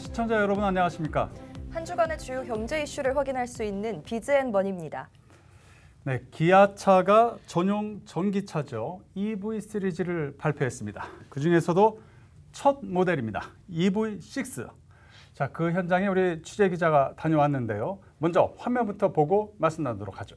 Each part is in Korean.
시청자 여러분 안녕하십니까? 한 주간의 주요 경제 이슈를 확인할 수 있는 비즈앤머니입니다. 네, 기아차가 전용 전기차죠. EV 시리즈를 발표했습니다. 그중에서도 첫 모델입니다. EV6. 자, 그 현장에 우리 취재 기자가 다녀왔는데요. 먼저 화면부터 보고 말씀 나누도록 하죠.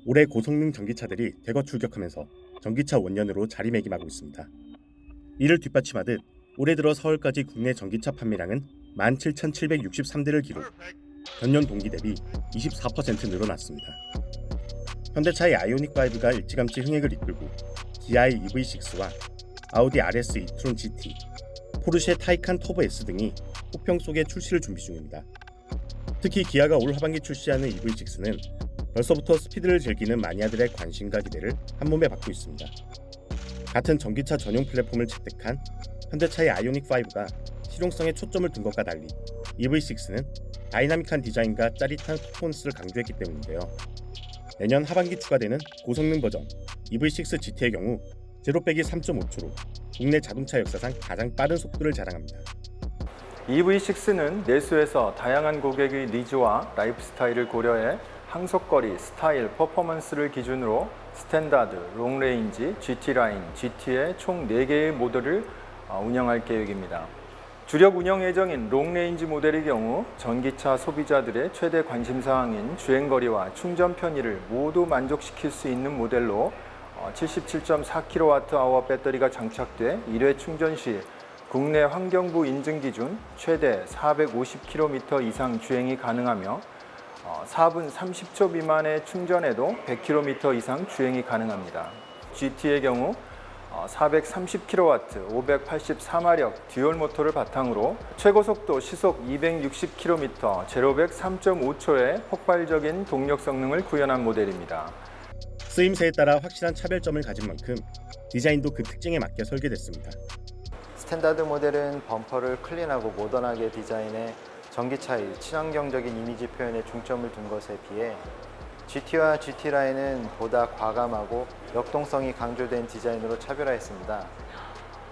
올해 고성능 전기차들이 대거 출격하면서 전기차 원년으로 자리매김하고 있습니다. 이를 뒷받침하듯 올해 들어 서울까지 국내 전기차 판매량은 17,763대를 기록, 전년 동기 대비 24% 늘어났습니다. 현대차의 아이오닉5가 일찌감치 흥행을 이끌고 기아의 EV6와 아우디 RS e-tron GT, 포르쉐 타이칸 터보 S 등이 호평 속에 출시를 준비 중입니다. 특히 기아가 올 하반기 출시하는 EV6는 벌써부터 스피드를 즐기는 마니아들의 관심과 기대를 한몸에 받고 있습니다. 같은 전기차 전용 플랫폼을 채택한 현대차의 아이오닉5가 실용성에 초점을 둔 것과 달리 EV6는 다이나믹한 디자인과 짜릿한 퍼포먼스를 강조했기 때문인데요. 내년 하반기 추가되는 고성능 버전 EV6 GT의 경우 제로 빼기 3.5초로 국내 자동차 역사상 가장 빠른 속도를 자랑합니다. EV6는 내수에서 다양한 고객의 니즈와 라이프 스타일을 고려해 항속거리, 스타일, 퍼포먼스를 기준으로 스탠다드, 롱레인지, GT라인, GT의 총 4개의 모델을 운영할 계획입니다. 주력 운영 예정인 롱레인지 모델의 경우 전기차 소비자들의 최대 관심사항인 주행거리와 충전 편의를 모두 만족시킬 수 있는 모델로 77.4kWh 배터리가 장착돼 1회 충전 시 국내 환경부 인증 기준 최대 450km 이상 주행이 가능하며 4분 30초 미만의 충전에도 100km 이상 주행이 가능합니다. GT의 경우 430kW, 584마력 듀얼 모터를 바탕으로 최고 속도 시속 260km, 제로백 3.5초의 폭발적인 동력 성능을 구현한 모델입니다. 쓰임새에 따라 확실한 차별점을 가진 만큼 디자인도 그 특징에 맞게 설계됐습니다. 스탠다드 모델은 범퍼를 클린하고 모던하게 디자인해 전기차의 친환경적인 이미지 표현에 중점을 둔 것에 비해 GT와 GT라인은 보다 과감하고 역동성이 강조된 디자인으로 차별화했습니다.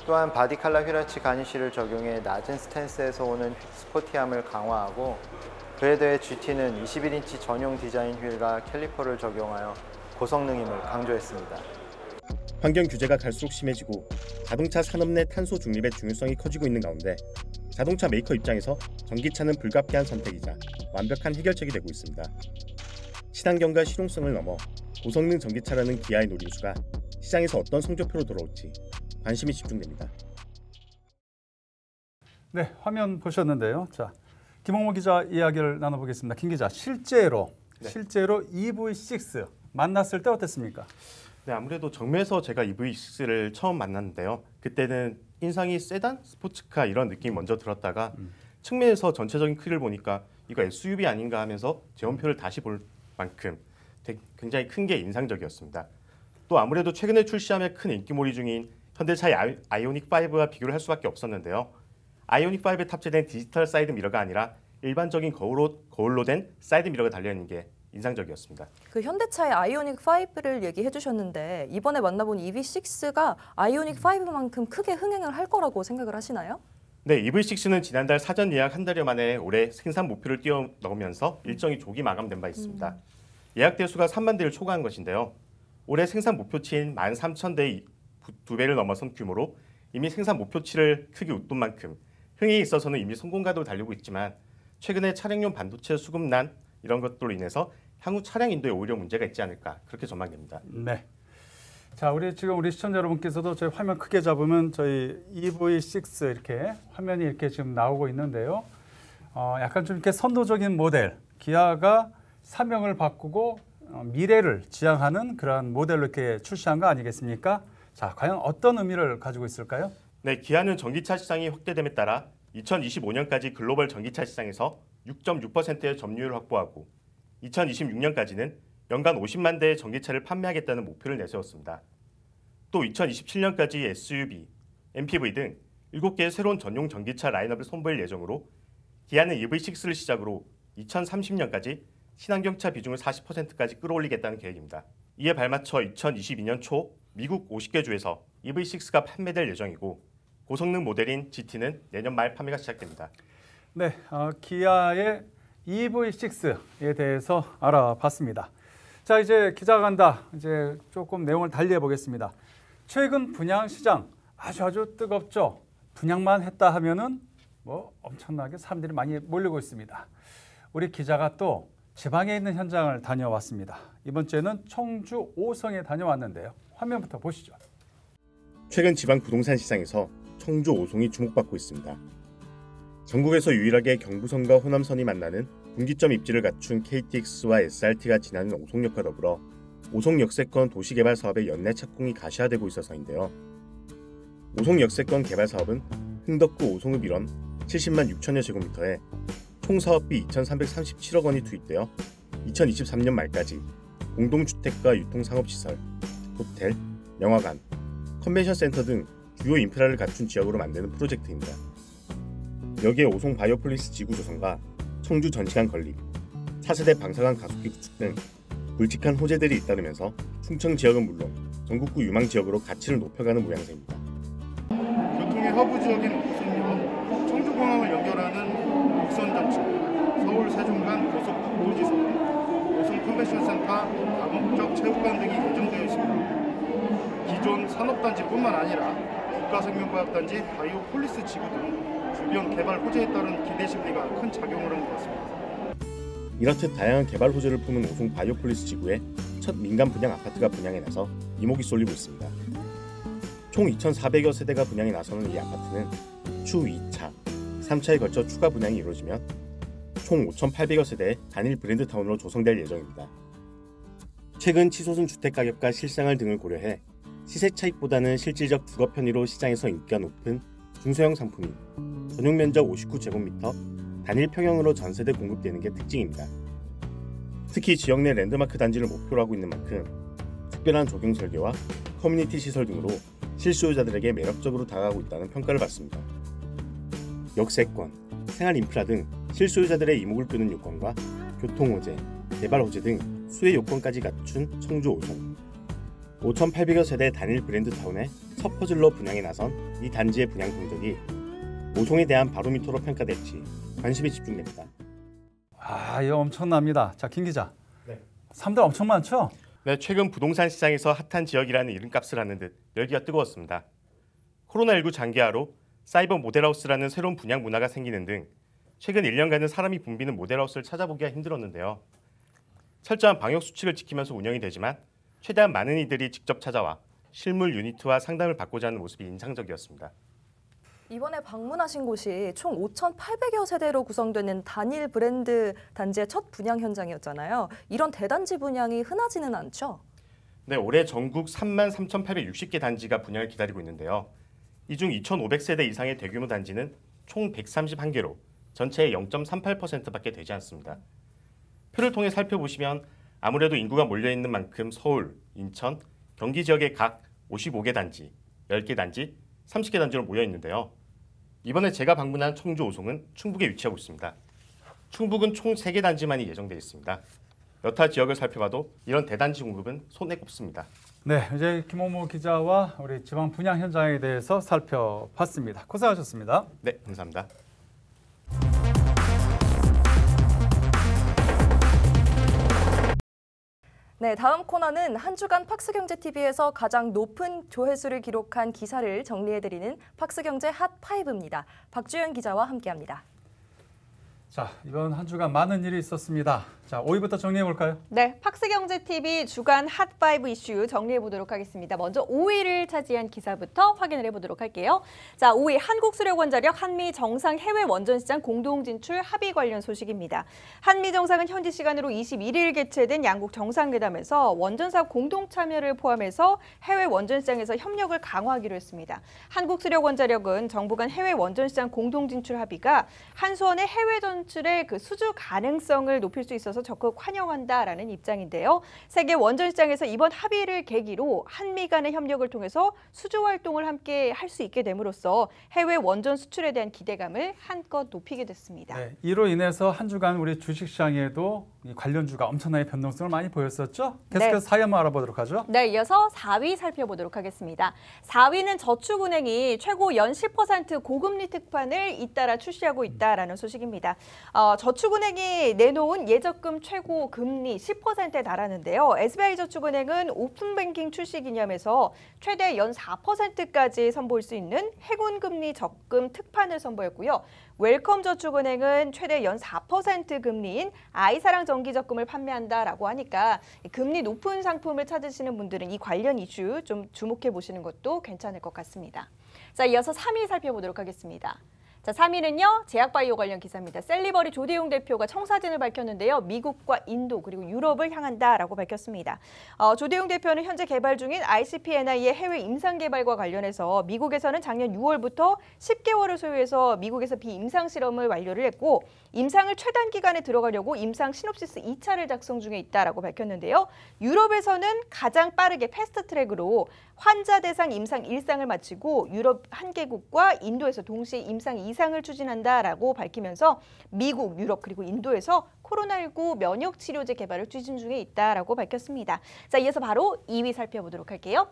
또한 바디 칼라 휠아치 가니쉬를 적용해 낮은 스탠스에서 오는 스포티함을 강화하고 그에 대해 GT는 21인치 전용 디자인 휠과 캘리퍼를 적용하여 고성능임을 강조했습니다. 환경 규제가 갈수록 심해지고 자동차 산업 내 탄소 중립의 중요성이 커지고 있는 가운데 자동차 메이커 입장에서 전기차는 불가피한 선택이자 완벽한 해결책이 되고 있습니다. 친환경과 실용성을 넘어 고성능 전기차라는 기아의 노림수가 시장에서 어떤 성적표로 돌아올지 관심이 집중됩니다. 네, 화면 보셨는데요. 자, 김홍모 기자 이야기를 나눠보겠습니다. 김 기자, 실제로 EV6 만났을 때 어땠습니까? 네, 아무래도 정면에서 제가 EV6를 처음 만났는데요. 그때는 인상이 세단, 스포츠카 이런 느낌이 먼저 들었다가 측면에서 전체적인 크기를 보니까 이거 SUV 아닌가 하면서 제원표를 다시 볼 만큼 굉장히 큰 게 인상적이었습니다. 또 아무래도 최근에 출시하며 큰 인기몰이 중인 현대차의 아이오닉5와 비교를 할 수밖에 없었는데요. 아이오닉5에 탑재된 디지털 사이드 미러가 아니라 일반적인 거울로 된 사이드 미러가 달려있는 게 인상적이었습니다. 그 현대차의 아이오닉 5를 얘기해 주셨는데 이번에 만나본 EV6가 아이오닉 5만큼 크게 흥행을 할 거라고 생각을 하시나요? 네, EV6는 지난달 사전 예약 한 달여 만에 올해 생산 목표를 뛰어넘으면서 일정이 조기 마감된 바 있습니다. 예약 대수가 3만 대를 초과한 것인데요. 올해 생산 목표치인 13,000대의 2배를 넘어선 규모로 이미 생산 목표치를 크게 웃돈 만큼 흥행에 있어서는 이미 성공가도를 달리고 있지만 최근에 차량용 반도체 수급난 이런 것들로 인해서 향후 차량 인도에 오히려 문제가 있지 않을까 그렇게 전망됩니다. 네. 자, 지금 우리 시청자 여러분께서도 저희 화면 크게 잡으면 저희 EV6 이렇게 화면이 이렇게 지금 나오고 있는데요. 약간 좀 이렇게 선도적인 모델, 기아가 사명을 바꾸고 미래를 지향하는 그런 모델로 이렇게 출시한 거 아니겠습니까? 자, 과연 어떤 의미를 가지고 있을까요? 네, 기아는 전기차 시장이 확대됨에 따라 2025년까지 글로벌 전기차 시장에서 6.6%의 점유율을 확보하고 2026년까지는 연간 50만 대의 전기차를 판매하겠다는 목표를 내세웠습니다. 또 2027년까지 SUV, MPV 등 7개의 새로운 전용 전기차 라인업을 선보일 예정으로 기아는 EV6를 시작으로 2030년까지 친환경차 비중을 40%까지 끌어올리겠다는 계획입니다. 이에 발맞춰 2022년 초 미국 50개 주에서 EV6가 판매될 예정이고 고성능 모델인 GT는 내년 말 판매가 시작됩니다. 네, 기아의 EV6에 대해서 알아봤습니다. 자, 이제 기자가 간다. 이제 조금 내용을 달리해 보겠습니다. 최근 분양 시장 아주 뜨겁죠. 분양만 했다 하면은 뭐 엄청나게 사람들이 많이 몰리고 있습니다. 우리 기자가 또 지방에 있는 현장을 다녀왔습니다. 이번 주에는 청주 오송에 다녀왔는데요. 화면부터 보시죠. 최근 지방 부동산 시장에서 청주 오송이 주목받고 있습니다. 전국에서 유일하게 경부선과 호남선이 만나는 분기점 입지를 갖춘 KTX와 SRT가 지나는 오송역과 더불어 오송 역세권 도시개발 사업의 연내 착공이 가시화되고 있어서인데요. 오송 역세권 개발 사업은 흥덕구 오송읍 일원 70만 6천여 제곱미터에 총 사업비 2,337억 원이 투입되어 2023년 말까지 공동주택과 유통상업시설, 호텔, 영화관, 컨벤션센터 등 주요 인프라를 갖춘 지역으로 만드는 프로젝트입니다. 여기에 오송 바이오폴리스 지구 조성과 청주 전시관 건립, 차세대 방사관 가속기 구축 등 굵직한 호재들이 잇따르면서 충청 지역은 물론 전국구 유망 지역으로 가치를 높여가는 모양새입니다. 교통의 허브 지역인 오송역, 청주공항을 연결하는 국선전철, 서울 세종간 고속도지선, 오송 컨벤션센터, 다목적 체육관 등이 예정되어 있습니다. 기존 산업단지뿐만 아니라 국가생명과학단지 바이오폴리스 지구 등 주변 개발 호재에 따른 기대 심리가 큰 작용을 한 것 같습니다. 이렇듯 다양한 개발 호재를 품은 오송 바이오폴리스 지구에 첫 민간 분양 아파트가 분양에 나서 이목이 쏠리고 있습니다. 총 2,400여 세대가 분양에 나서는 이 아파트는 추 2차, 3차에 걸쳐 추가 분양이 이루어지면 총 5,800여 세대의 단일 브랜드 타운으로 조성될 예정입니다. 최근 치솟은 주택가격과 실생활 등을 고려해 시세 차익보다는 실질적 주거 편의로 시장에서 인기가 높은 중소형 상품이 전용 면적 59제곱미터 단일 평형으로 전세대 공급되는 게 특징입니다. 특히 지역 내 랜드마크 단지를 목표로 하고 있는 만큼 특별한 조경 설계와 커뮤니티 시설 등으로 실수요자들에게 매력적으로 다가가고 있다는 평가를 받습니다. 역세권, 생활 인프라 등 실수요자들의 이목을 끄는 요건과 교통 호재, 개발 호재 등 수혜 요건까지 갖춘 청주 오송. 5,800여 세대 단일 브랜드 타운의 첫 퍼즐로 분양에 나선 이 단지의 분양 동적이 오송에 대한 바로미터로 평가될지 관심이 집중됩니다. 이거 엄청납니다. 자, 김 기자. 네. 사람들 엄청 많죠? 네, 최근 부동산 시장에서 핫한 지역이라는 이름값을 하는 듯 열기가 뜨거웠습니다. 코로나19 장기화로 사이버 모델하우스라는 새로운 분양 문화가 생기는 등 최근 1년간은 사람이 붐비는 모델하우스를 찾아보기가 힘들었는데요. 철저한 방역 수칙을 지키면서 운영이 되지만 최대한 많은 이들이 직접 찾아와 실물 유니트와 상담을 받고자 하는 모습이 인상적이었습니다. 이번에 방문하신 곳이 총 5,800여 세대로 구성되는 단일 브랜드 단지의 첫 분양 현장이었잖아요. 이런 대단지 분양이 흔하지는 않죠? 네, 올해 전국 33,860개 단지가 분양을 기다리고 있는데요. 이 중 2,500세대 이상의 대규모 단지는 총 131개로 전체의 0.38%밖에 되지 않습니다. 표를 통해 살펴보시면 아무래도 인구가 몰려있는 만큼 서울, 인천, 경기 지역의 각 55개 단지, 10개 단지, 30개 단지로 모여 있는데요. 이번에 제가 방문한 청주 오송은 충북에 위치하고 있습니다. 충북은 총 3개 단지만이 예정되어 있습니다. 여타 지역을 살펴봐도 이런 대단지 공급은 손에 꼽습니다. 네, 이제 김홍무 기자와 우리 지방 분양 현장에 대해서 살펴봤습니다. 고생하셨습니다. 네, 감사합니다. 네, 다음 코너는 한 주간 팍스경제TV에서 가장 높은 조회수를 기록한 기사를 정리해드리는 팍스경제 핫5입니다. 박주연 기자와 함께합니다. 자, 이번 한 주간 많은 일이 있었습니다. 자, 5위부터 정리해볼까요? 네, 팍스경제TV 주간 핫5 이슈 정리해보도록 하겠습니다. 먼저 5위를 차지한 기사부터 확인을 해보도록 할게요. 자, 5위 한국수력원자력 한미 정상 해외 원전시장 공동 진출 합의 관련 소식입니다. 한미 정상은 현지 시간으로 21일 개최된 양국 정상회담에서 원전사업 공동 참여를 포함해서 해외 원전시장에서 협력을 강화하기로 했습니다. 한국수력원자력은 정부 간 해외 원전시장 공동 진출 합의가 한수원의 해외 선출의 그 수주 가능성을 높일 수 있어서 적극 환영한다라는 입장인데요. 세계 원전 시장에서 이번 합의를 계기로 한미 간의 협력을 통해서 수주 활동을 함께 할 수 있게 됨으로써 해외 원전 수출에 대한 기대감을 한껏 높이게 됐습니다. 네, 이로 인해서 한 주간 우리 주식시장에도 이 관련주가 엄청나게 변동성을 많이 보였었죠. 계속해서 네. 4위 한번 알아보도록 하죠. 네, 이어서 4위 살펴보도록 하겠습니다. 4위는 저축은행이 최고 연 10% 고금리 특판을 잇따라 출시하고 있다라는 소식입니다. 저축은행이 내놓은 예적금 최고 금리 10%에 달하는데요. SBI저축은행은 오픈뱅킹 출시 기념해서 최대 연 4%까지 선보일 수 있는 해군금리 적금 특판을 선보였고요. 웰컴저축은행은 최대 연 4% 금리인 아이사랑 정기적금을 판매한다라고 하니까 금리 높은 상품을 찾으시는 분들은 이 관련 이슈 좀 주목해 보시는 것도 괜찮을 것 같습니다. 자, 이어서 3위 살펴보도록 하겠습니다. 자, 3위는요. 제약바이오 관련 기사입니다. 셀리버리 조대용 대표가 청사진을 밝혔는데요. 미국과 인도 그리고 유럽을 향한다라고 밝혔습니다. 조대용 대표는 현재 개발 중인 ICP-NI의 해외 임상 개발과 관련해서 미국에서는 작년 6월부터 10개월을 소요해서 미국에서 비임상 실험을 완료를 했고 임상을 최단 기간에 들어가려고 임상 시놉시스 2차를 작성 중에 있다라고 밝혔는데요. 유럽에서는 가장 빠르게 패스트트랙으로 환자 대상 임상 1상을 마치고 유럽 1개국과 인도에서 동시에 임상 2상을 추진한다라고 밝히면서 미국, 유럽 그리고 인도에서 코로나19 면역 치료제 개발을 추진 중에 있다라고 밝혔습니다. 자, 이어서 바로 2위 살펴보도록 할게요.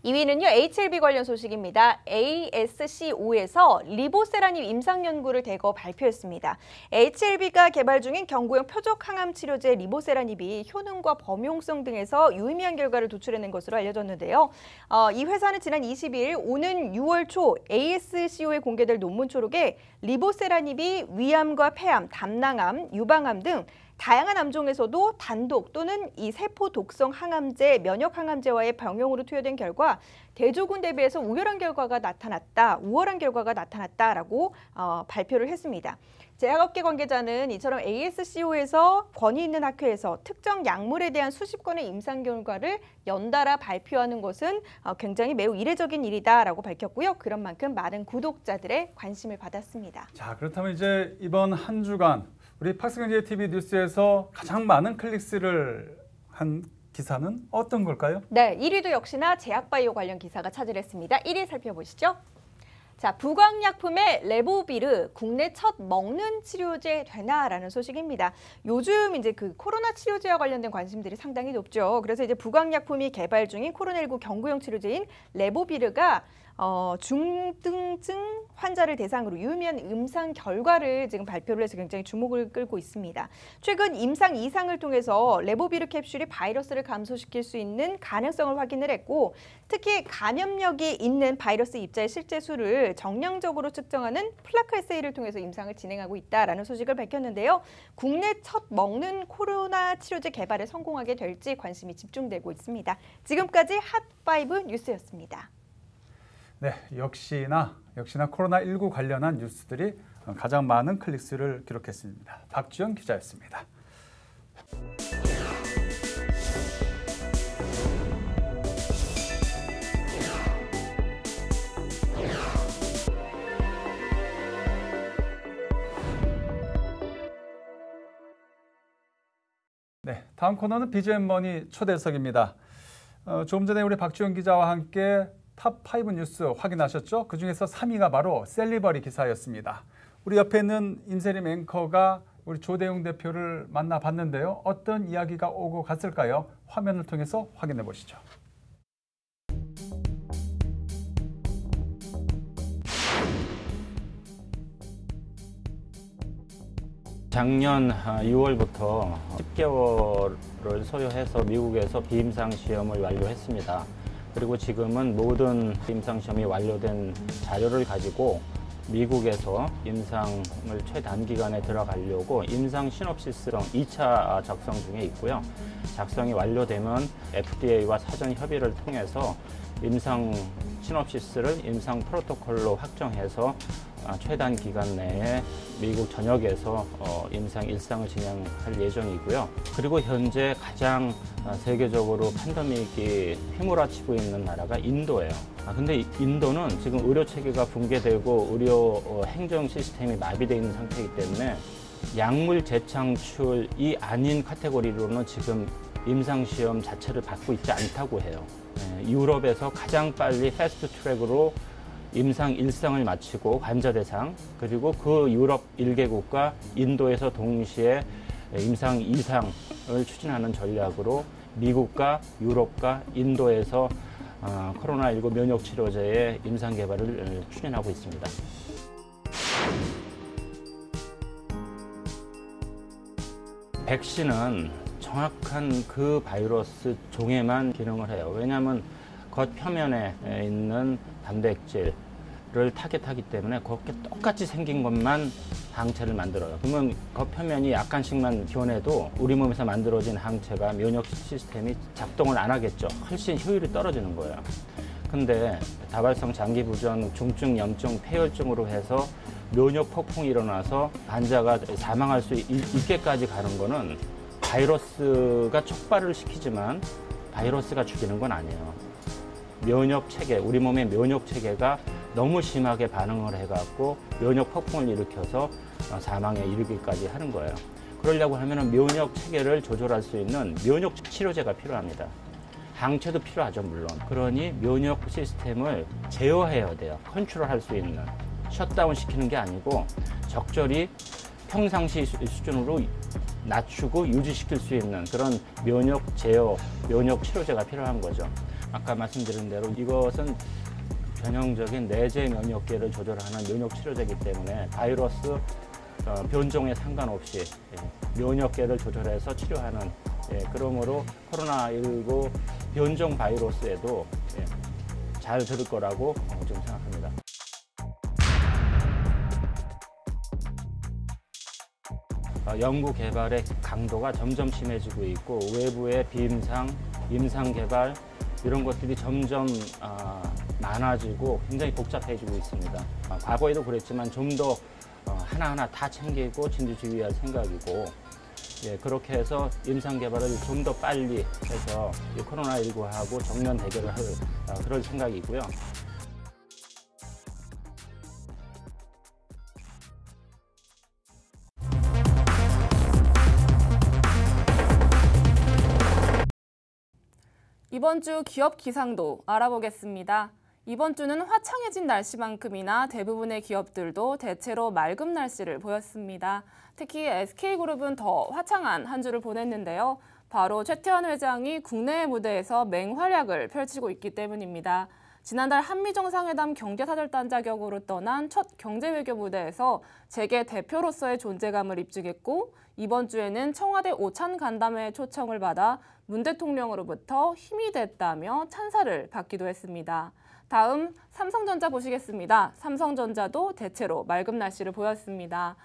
2위는요. HLB 관련 소식입니다. ASCO에서 리보세라닙 임상 연구를 대거 발표했습니다. HLB가 개발 중인 경구용 표적 항암 치료제 리보세라닙이 효능과 범용성 등에서 유의미한 결과를 도출해낸 것으로 알려졌는데요. 이 회사는 지난 22일 오는 6월 초 ASCO에 공개될 논문 초록에 리보세라닙이 위암과 폐암, 담낭암, 유방암 등 다양한 암종에서도 단독 또는 이 세포 독성 항암제, 면역 항암제와의 병용으로 투여된 결과 대조군 대비해서 우월한 결과가 나타났다라고 발표를 했습니다. 제약업계 관계자는 이처럼 ASCO에서 권위 있는 학회에서 특정 약물에 대한 수십 건의 임상 결과를 연달아 발표하는 것은 굉장히 매우 이례적인 일이다라고 밝혔고요. 그런 만큼 많은 구독자들의 관심을 받았습니다. 자, 그렇다면 이제 이번 한 주간 우리 팍스경제TV 뉴스에서 가장 많은 클릭수를 한 기사는 어떤 걸까요? 네, 1위도 역시나 제약바이오 관련 기사가 차지했습니다. 1위 살펴보시죠. 자, 부광약품의 레보비르 국내 첫 먹는 치료제 되나라는 소식입니다. 요즘 이제 그 코로나 치료제와 관련된 관심들이 상당히 높죠. 그래서 이제 부광약품이 개발 중인 코로나19 경구용 치료제인 레보비르가 중등증 환자를 대상으로 유의미한 임상 결과를 지금 발표를 해서 굉장히 주목을 끌고 있습니다. 최근 임상 2상을 통해서 레보비르 캡슐이 바이러스를 감소시킬 수 있는 가능성을 확인을 했고 특히 감염력이 있는 바이러스 입자의 실제 수를 정량적으로 측정하는 플라크 에세이를 통해서 임상을 진행하고 있다라는 소식을 밝혔는데요. 국내 첫 먹는 코로나 치료제 개발에 성공하게 될지 관심이 집중되고 있습니다. 지금까지 핫5 뉴스였습니다. 네, 역시나 코로나19 관련한 뉴스들이 가장 많은 클릭수를 기록했습니다. 박주영 기자였습니다. 네, 다음 코너는 BGM머니 초대석입니다. 조금 전에 우리 박주영 기자와 함께 탑5 뉴스 확인하셨죠? 그중에서 3위가 바로 셀리버리 기사였습니다. 우리 옆에 있는 임세림 앵커가 우리 조대용 대표를 만나봤는데요. 어떤 이야기가 오고 갔을까요? 화면을 통해서 확인해 보시죠. 작년 6월부터 10개월을 소요해서 미국에서 비임상 시험을 완료했습니다. 그리고 지금은 모든 임상 시험이 완료된 자료를 가지고 미국에서 임상을 최단기간에 들어가려고 임상 시놉시스랑 2차 작성 중에 있고요. 작성이 완료되면 FDA와 사전 협의를 통해서 임상 시놉시스를 임상 프로토콜로 확정해서 최단 기간 내에 미국 전역에서 임상 일상을 진행할 예정이고요. 그리고 현재 가장 세계적으로 팬데믹이 휘몰아치고 있는 나라가 인도예요. 근데 인도는 지금 의료 체계가 붕괴되고 의료 행정 시스템이 마비되어 있는 상태이기 때문에 약물 재창출이 아닌 카테고리로는 지금 임상시험 자체를 받고 있지 않다고 해요. 유럽에서 가장 빨리 패스트 트랙으로 임상 1상을 마치고 환자 대상, 그리고 그 유럽 1개국과 인도에서 동시에 임상 2상을 추진하는 전략으로 미국과 유럽과 인도에서 코로나19 면역 치료제의 임상 개발을 추진하고 있습니다. 백신은 정확한 그 바이러스 종에만 기능을 해요. 왜냐하면 겉 표면에 있는 단백질을 타겟하기 때문에 그렇게 똑같이 생긴 것만 항체를 만들어요. 그러면 겉 표면이 약간씩만 변해도 우리 몸에서 만들어진 항체가 면역 시스템이 작동을 안 하겠죠. 훨씬 효율이 떨어지는 거예요. 근데 다발성 장기부전, 중증 염증, 폐혈증으로 해서 면역 폭풍이 일어나서 환자가 사망할 수 있게까지 가는 거는 바이러스가 촉발을 시키지만 바이러스가 죽이는 건 아니에요. 면역 체계, 우리 몸의 면역 체계가 너무 심하게 반응을 해갖고 면역 폭풍을 일으켜서 사망에 이르기까지 하는 거예요. 그러려고 하면 면역 체계를 조절할 수 있는 면역 치료제가 필요합니다. 항체도 필요하죠, 물론. 그러니 면역 시스템을 제어해야 돼요. 컨트롤할 수 있는. 셧다운 시키는 게 아니고 적절히 평상시 수준으로 낮추고 유지시킬 수 있는 그런 면역 제어, 면역 치료제가 필요한 거죠. 아까 말씀드린 대로 이것은 전형적인 내재 면역계를 조절하는 면역 치료제이기 때문에 바이러스 변종에 상관없이 면역계를 조절해서 치료하는, 그러므로 코로나19 변종 바이러스에도 잘 들을 거라고 좀 생각합니다. 연구 개발의 강도가 점점 심해지고 있고 외부의 비임상, 임상 개발 이런 것들이 점점 많아지고 굉장히 복잡해지고 있습니다. 과거에도 그랬지만 좀 더 하나하나 다 챙기고 진두지휘할 생각이고, 그렇게 해서 임상 개발을 좀 더 빨리 해서 이 코로나19하고 정면 대결을 할 그럴 생각이고요. 이번 주 기업 기상도 알아보겠습니다. 이번 주는 화창해진 날씨만큼이나 대부분의 기업들도 대체로 맑은 날씨를 보였습니다. 특히 SK그룹은 더 화창한 한 주를 보냈는데요. 바로 최태원 회장이 국내 무대에서 맹활약을 펼치고 있기 때문입니다. 지난달 한미정상회담 경제사절단 자격으로 떠난 첫 경제외교 무대에서 재계 대표로서의 존재감을 입증했고, 이번 주에는 청와대 오찬 간담회 초청을 받아 문 대통령으로부터 힘이 됐다며 찬사를 받기도 했습니다. 다음 삼성전자 보시겠습니다. 삼성전자도 대체로 맑은 날씨를 보였습니다.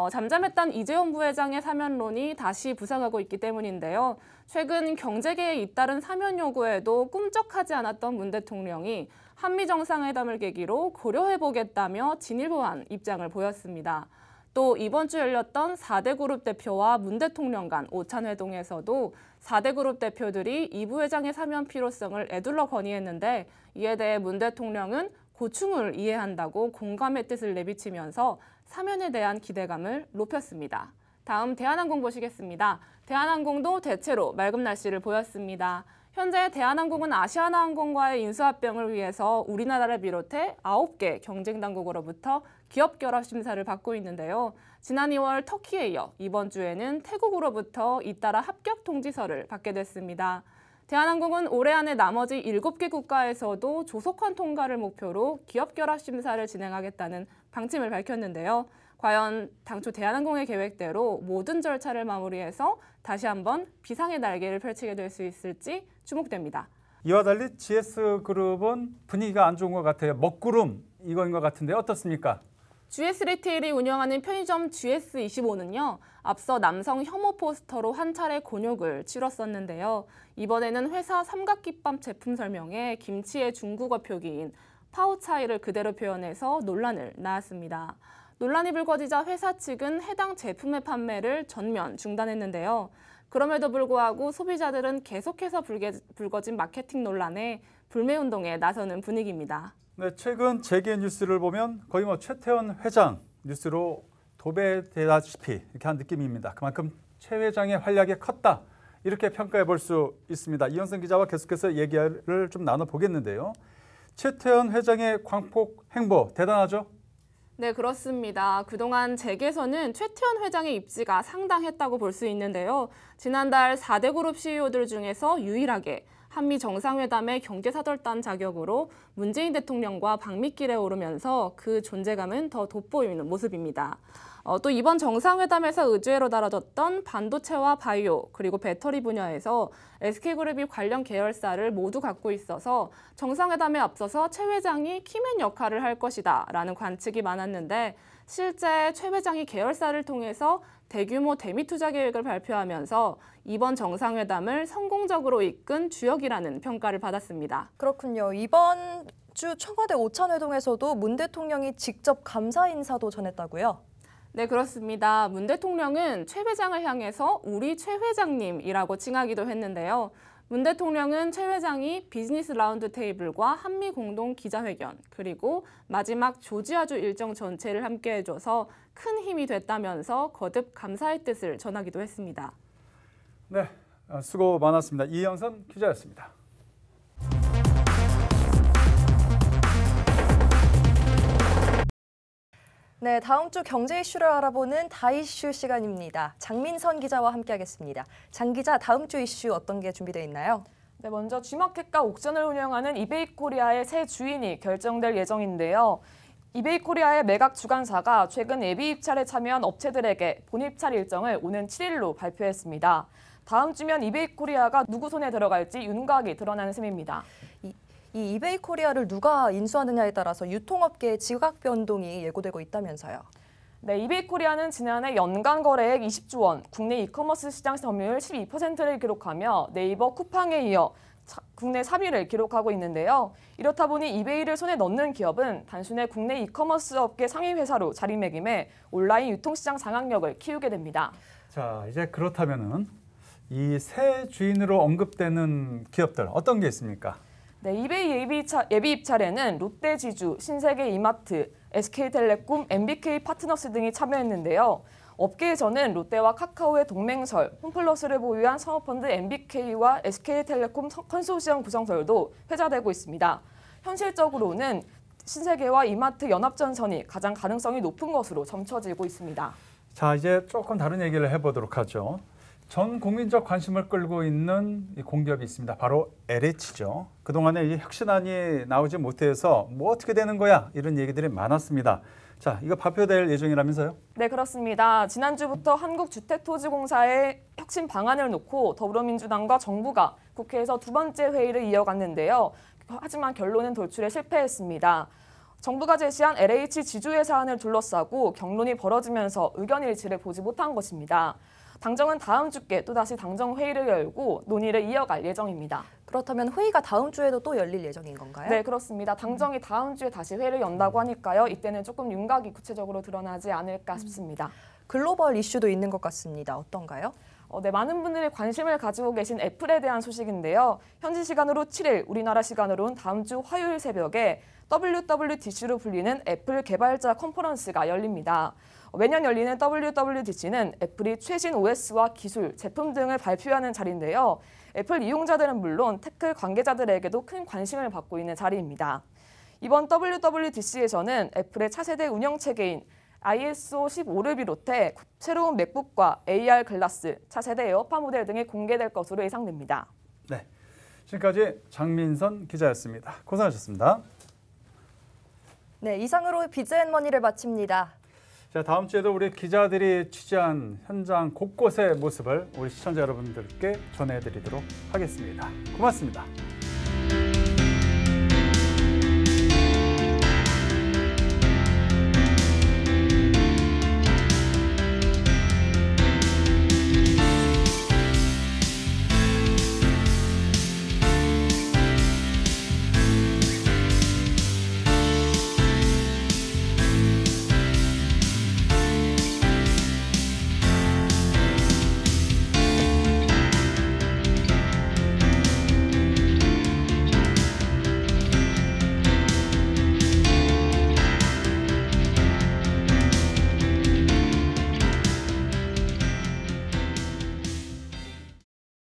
잠잠했던 이재용 부회장의 사면론이 다시 부상하고 있기 때문인데요. 최근 경제계에 잇따른 사면 요구에도 꿈쩍하지 않았던 문 대통령이 한미 정상회담을 계기로 고려해보겠다며 진일보한 입장을 보였습니다. 또 이번 주 열렸던 4대 그룹 대표와 문 대통령 간 오찬 회동에서도 4대 그룹 대표들이 이 부회장의 사면 필요성을 애둘러 건의했는데, 이에 대해 문 대통령은 고충을 이해한다고 공감의 뜻을 내비치면서 사면에 대한 기대감을 높였습니다. 다음 대한항공 보시겠습니다. 대한항공도 대체로 맑은 날씨를 보였습니다. 현재 대한항공은 아시아나항공과의 인수합병을 위해서 우리나라를 비롯해 9개 경쟁당국으로부터 기업 결합 심사를 받고 있는데요. 지난 2월 터키에 이어 이번 주에는 태국으로부터 잇따라 합격 통지서를 받게 됐습니다. 대한항공은 올해 안에 나머지 7개 국가에서도 조속한 통과를 목표로 기업 결합 심사를 진행하겠다는 방침을 밝혔는데요. 과연 당초 대한항공의 계획대로 모든 절차를 마무리해서 다시 한번 비상의 날개를 펼치게 될 수 있을지 주목됩니다. 이와 달리 GS그룹은 분위기가 안 좋은 것 같아요. 먹구름 이거인 것 같은데 어떻습니까? GS 리테일이 운영하는 편의점 GS25는요. 앞서 남성 혐오 포스터로 한 차례 곤욕을 치렀었는데요. 이번에는 회사 삼각김밥 제품 설명에 김치의 중국어 표기인 파워 차이를 그대로 표현해서 논란을 낳았습니다. 논란이 불거지자 회사 측은 해당 제품의 판매를 전면 중단했는데요. 그럼에도 불구하고 소비자들은 계속해서 불거진 마케팅 논란에 불매운동에 나서는 분위기입니다. 네, 최근 재계 뉴스를 보면 거의 뭐 최태원 회장 뉴스로 도배되다시피 이렇게 한 느낌입니다. 그만큼 최 회장의 활약이 컸다. 이렇게 평가해 볼 수 있습니다. 이현선 기자와 계속해서 얘기를 좀 나눠보겠는데요. 최태원 회장의 광폭 행보 대단하죠? 네, 그렇습니다. 그동안 재계에서는 최태원 회장의 입지가 상당했다고 볼 수 있는데요. 지난달 4대 그룹 CEO들 중에서 유일하게 한미 정상회담의 경제사절단 자격으로 문재인 대통령과 방미길에 오르면서 그 존재감은 더 돋보이는 모습입니다. 또 이번 정상회담에서 의제로 다뤄졌던 반도체와 바이오 그리고 배터리 분야에서 SK그룹이 관련 계열사를 모두 갖고 있어서 정상회담에 앞서서 최 회장이 키맨 역할을 할 것이다 라는 관측이 많았는데 실제 최 회장이 계열사를 통해서 대규모 대미 투자 계획을 발표하면서 이번 정상회담을 성공적으로 이끈 주역이라는 평가를 받았습니다. 그렇군요. 이번 주 청와대 오찬회동에서도 문 대통령이 직접 감사 인사도 전했다고요? 네, 그렇습니다. 문 대통령은 최 회장을 향해서 우리 최 회장님이라고 칭하기도 했는데요. 문 대통령은 최 회장이 비즈니스 라운드 테이블과 한미 공동 기자회견 그리고 마지막 조지아주 일정 전체를 함께 해줘서 큰 힘이 됐다면서 거듭 감사의 뜻을 전하기도 했습니다. 네, 수고 많았습니다. 이현선 기자였습니다. 네, 다음 주 경제 이슈를 알아보는 다이슈 시간입니다. 장민선 기자와 함께하겠습니다. 장 기자, 다음 주 이슈 어떤 게 준비되어 있나요? 네, 먼저 G마켓과 옥션을 운영하는 이베이코리아의 새 주인이 결정될 예정인데요. 이베이코리아의 매각 주관사가 최근 예비 입찰에 참여한 업체들에게 본입찰 일정을 오는 7일로 발표했습니다. 다음 주면 이베이코리아가 누구 손에 들어갈지 윤곽이 드러나는 셈입니다. 이 이베이코리아를 누가 인수하느냐에 따라서 유통업계의 지각 변동이 예고되고 있다면서요. 네, 이베이코리아는 지난해 연간 거래액 20조 원, 국내 이커머스 시장 점유율 12%를 기록하며 네이버, 쿠팡에 이어 국내 3위를 기록하고 있는데요. 이렇다 보니 이베이를 손에 넣는 기업은 단순히 국내 이커머스 업계 상위 회사로 자리매김해 온라인 유통시장 장악력을 키우게 됩니다. 자, 이제 그렇다면은 이 새 주인으로 언급되는 기업들 어떤 게 있습니까? 네, 이베이 예비 입찰에는 롯데지주, 신세계 이마트, SK텔레콤, MBK 파트너스 등이 참여했는데요. 업계에서는 롯데와 카카오의 동맹설, 홈플러스를 보유한 사모펀드 MBK와 SK텔레콤 컨소시엄 구성설도 회자되고 있습니다. 현실적으로는 신세계와 이마트 연합전선이 가장 가능성이 높은 것으로 점쳐지고 있습니다. 자, 이제 조금 다른 얘기를 해보도록 하죠. 전 국민적 관심을 끌고 있는 이 공기업이 있습니다. 바로 LH죠. 그동안에 이 혁신안이 나오지 못해서 뭐 어떻게 되는 거야? 이런 얘기들이 많았습니다. 자, 이거 발표될 예정이라면서요? 네, 그렇습니다. 지난주부터 한국주택토지공사의 혁신 방안을 놓고 더불어민주당과 정부가 국회에서 두 번째 회의를 이어갔는데요. 하지만 결론은 돌출에 실패했습니다. 정부가 제시한 LH 지주회 사안을 둘러싸고 경론이 벌어지면서 의견 일치를 보지 못한 것입니다. 당정은 다음 주께 또다시 당정 회의를 열고 논의를 이어갈 예정입니다. 그렇다면 회의가 다음 주에도 또 열릴 예정인 건가요? 네, 그렇습니다. 당정이 다음 주에 다시 회의를 연다고 하니까요. 이때는 조금 윤곽이 구체적으로 드러나지 않을까 싶습니다. 글로벌 이슈도 있는 것 같습니다. 어떤가요? 네, 많은 분들이 관심을 가지고 계신 애플에 대한 소식인데요. 현지 시간으로 7일, 우리나라 시간으로는 다음 주 화요일 새벽에 WWDC로 불리는 애플 개발자 컨퍼런스가 열립니다. 매년 열리는 WWDC는 애플이 최신 OS와 기술, 제품 등을 발표하는 자리인데요. 애플 이용자들은 물론 테크 관계자들에게도 큰 관심을 받고 있는 자리입니다. 이번 WWDC에서는 애플의 차세대 운영체계인 ISO 15를 비롯해 새로운 맥북과 AR 글라스, 차세대 에어팟 모델 등이 공개될 것으로 예상됩니다. 네, 지금까지 장민선 기자였습니다. 고생하셨습니다. 네, 이상으로 비즈앤머니를 마칩니다. 자, 다음 주에도 우리 기자들이 취재한 현장 곳곳의 모습을 우리 시청자 여러분들께 전해드리도록 하겠습니다. 고맙습니다.